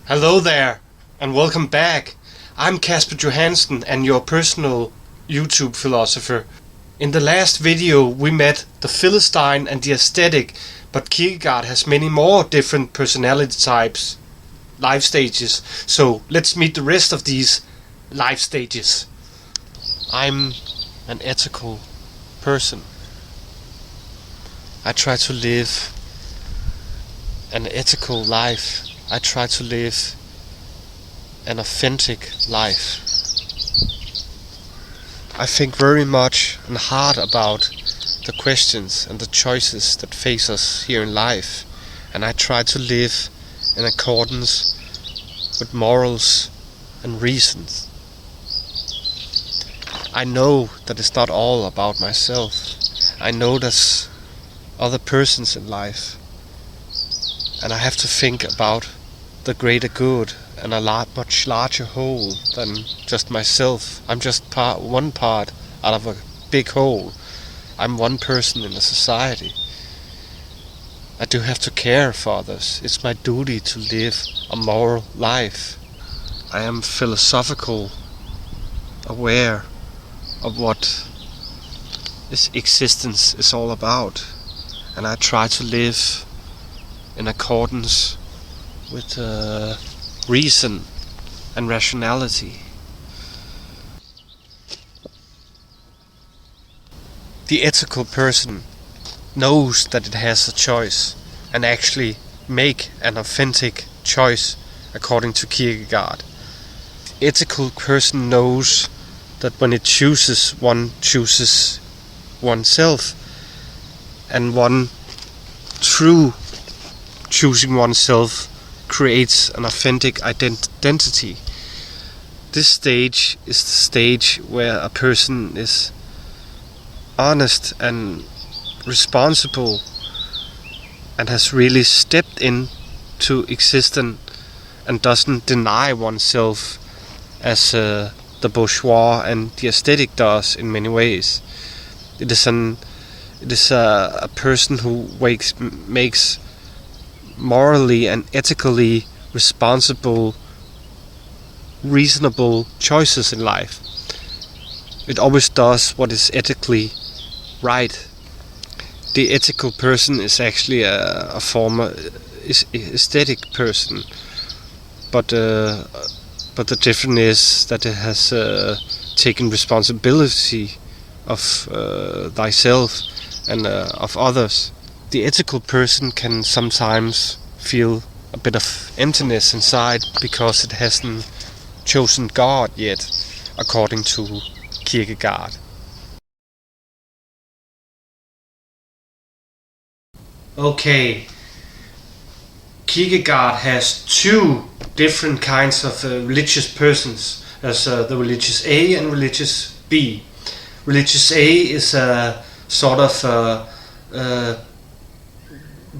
Hello there, and welcome back. I'm Kasper Johansen and your personal YouTube philosopher. In the last video we met the Philistine and the aesthetic, but Kierkegaard has many more different personality types, life stages, so let's meet the rest of these life stages. I'm an ethical person. I try to live an ethical life. I try to live an authentic life. I think very much and hard about the questions and the choices that face us here in life, and I try to live in accordance with morals and reasons. I know that it's not all about myself. I know there's other persons in life, and I have to think about the greater good and a much larger whole than just myself. I'm just one part out of a big whole. I'm one person in a society. I do have to care for others. It's my duty to live a moral life. I am philosophical, aware of what this existence is all about, and I try to live in accordance with reason and rationality. The ethical person knows that it has a choice and actually make an authentic choice according to Kierkegaard. The ethical person knows that when it chooses, one chooses oneself, and one true choosing oneself creates an authentic identity. This stage is the stage where a person is honest and responsible and has really stepped into existence and doesn't deny oneself as the bourgeois and the aesthetic does in many ways. It is a person who makes morally and ethically responsible, reasonable choices in life. It always does what is ethically right. The ethical person is actually a former aesthetic person, but the difference is that it has taken responsibility of thyself and of others. The ethical person can sometimes feel a bit of emptiness inside because it hasn't chosen God yet, according to Kierkegaard. Okay, Kierkegaard has two different kinds of religious persons. There's the religious A and religious B. Religious A is a sort of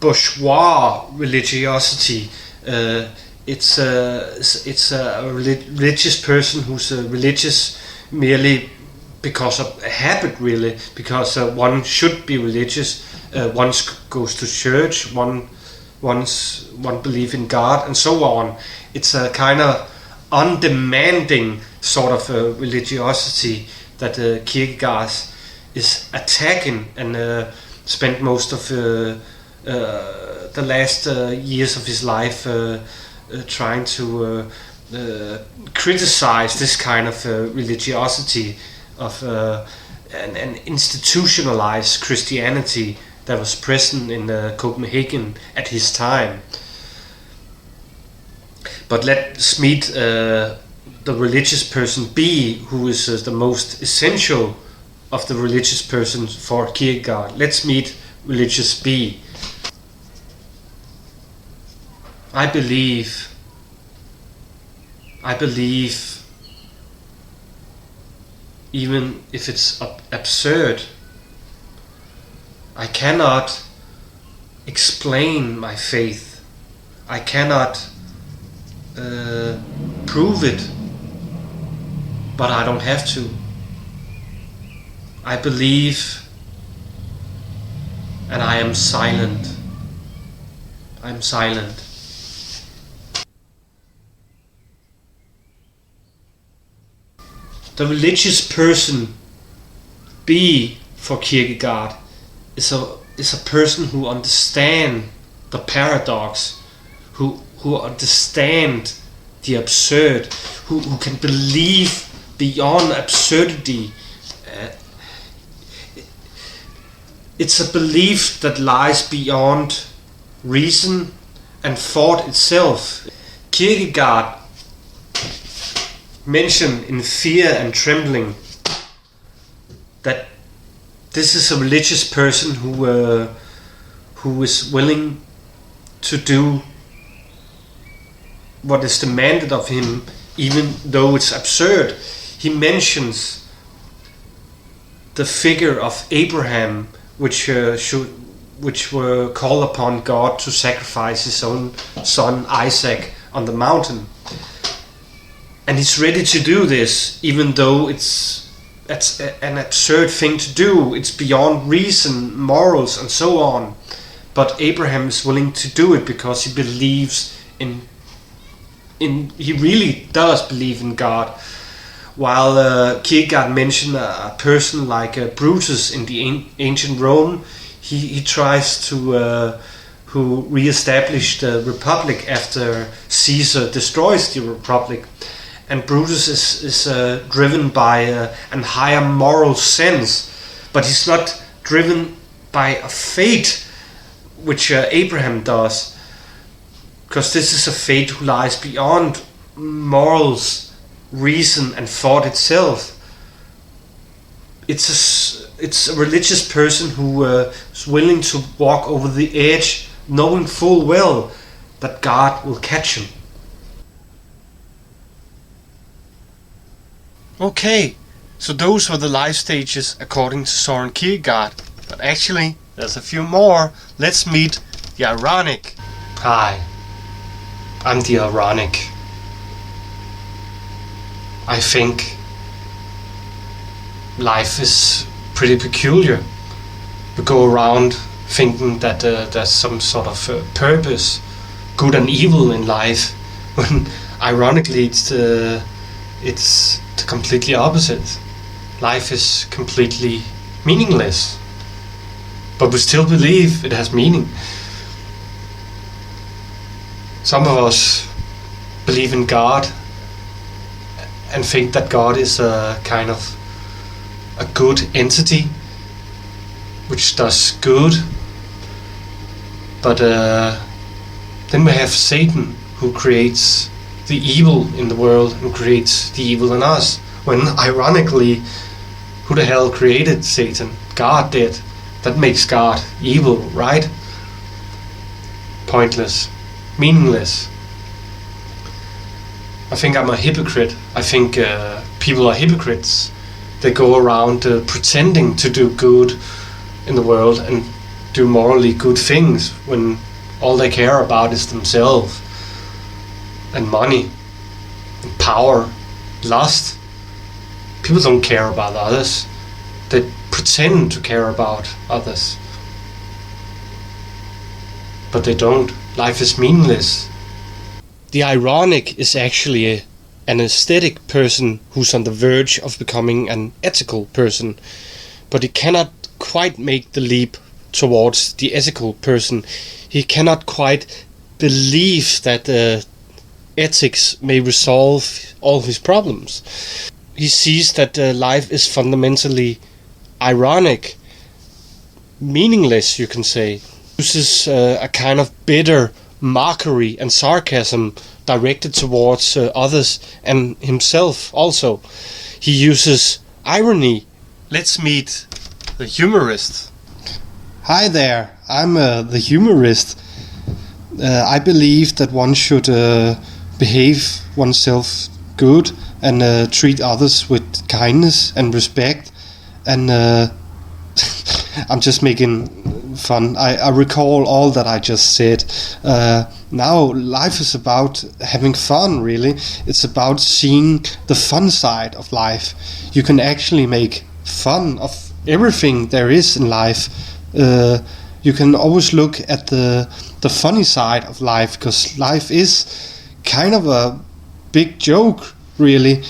bourgeois religiosity. It's a religious person who's religious merely because of a habit, really, because one should be religious. One goes to church, one believes in God, and so on. It's a kind of undemanding sort of religiosity that Kierkegaard is attacking and spent most of the last years of his life trying to criticize this kind of religiosity of an institutionalized Christianity that was present in Copenhagen at his time. But let's meet the religious person B, who is the most essential of the religious persons for Kierkegaard. Let's meet religious B. I believe, even if it's absurd, I cannot explain my faith. I cannot prove it, but I don't have to. I believe, and I am silent. I'm silent. the religious person be for Kierkegaard is a person who understand the paradox, who understand the absurd, who can believe beyond absurdity. It's a belief that lies beyond reason and thought itself. Kierkegaard mentioned in Fear and Trembling that this is a religious person who is willing to do what is demanded of him, even though it's absurd. He mentions the figure of Abraham, which were called upon God to sacrifice his own son Isaac on the mountain, and he's ready to do this, even though it's an absurd thing to do. It's beyond reason, morals, and so on. But Abraham is willing to do it because he believes in he really does believe in God. While Kierkegaard mentioned a person like Brutus in the ancient Rome, he tries to who re-established the Republic after Caesar destroys the Republic. And Brutus is driven by a higher moral sense, but he's not driven by a fate, which Abraham does, because this is a fate who lies beyond morals, reason, and thought itself. It's a religious person who is willing to walk over the edge, knowing full well that God will catch him. Okay, so those were the life stages according to Søren Kierkegaard. But actually, there's a few more. Let's meet the ironic. Hi, I'm the ironic. I think life is pretty peculiar. We go around thinking that there's some sort of purpose, good and evil in life, when ironically it's the completely opposite. Life is completely meaningless, but we still believe it has meaning. Some of us believe in God and think that God is a kind of a good entity which does good, but then we have Satan, who creates the evil in the world and creates the evil in us, when ironically, who the hell created Satan? God did. That makes God evil, right? Pointless, meaningless. I think I'm a hypocrite. I think people are hypocrites. They go around pretending to do good in the world and do morally good things when all they care about is themselves and money and power, lust. People don't care about others. They pretend to care about others, but they don't. Life is meaningless. The ironic is actually an aesthetic person who's on the verge of becoming an ethical person, but he cannot quite make the leap towards the ethical person. He cannot quite believe that ethics may resolve all his problems. He sees that life is fundamentally ironic, meaningless, you can say. He uses a kind of bitter mockery and sarcasm directed towards others and himself also. He uses irony. Let's meet the humorist. Hi there, I'm the humorist. I believe that one should behave oneself good and treat others with kindness and respect, and I'm just making fun. I recall all that I just said. Now life is about having fun, really. It's about seeing the fun side of life. You can actually make fun of everything there is in life. You can always look at the funny side of life, because life is kind of a big joke, really.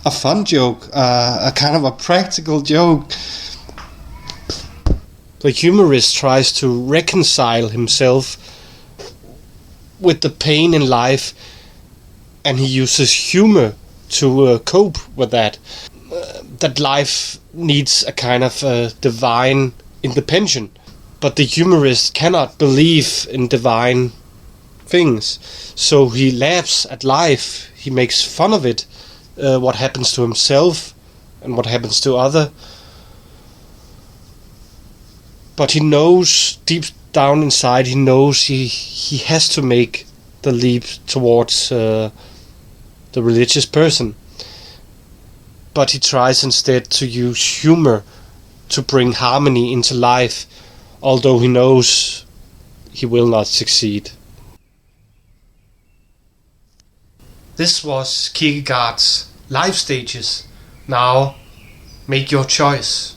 a fun joke, a kind of a practical joke. The humorist tries to reconcile himself with the pain in life, and he uses humor to cope with that. That life needs a kind of divine intervention, but the humorist cannot believe in divine things, so he laughs at life, he makes fun of it, what happens to himself and what happens to other. But he knows, deep down inside, he knows he has to make the leap towards the religious person. But he tries instead to use humor to bring harmony into life, although he knows he will not succeed. This was Kierkegaard's life stages. Now, make your choice.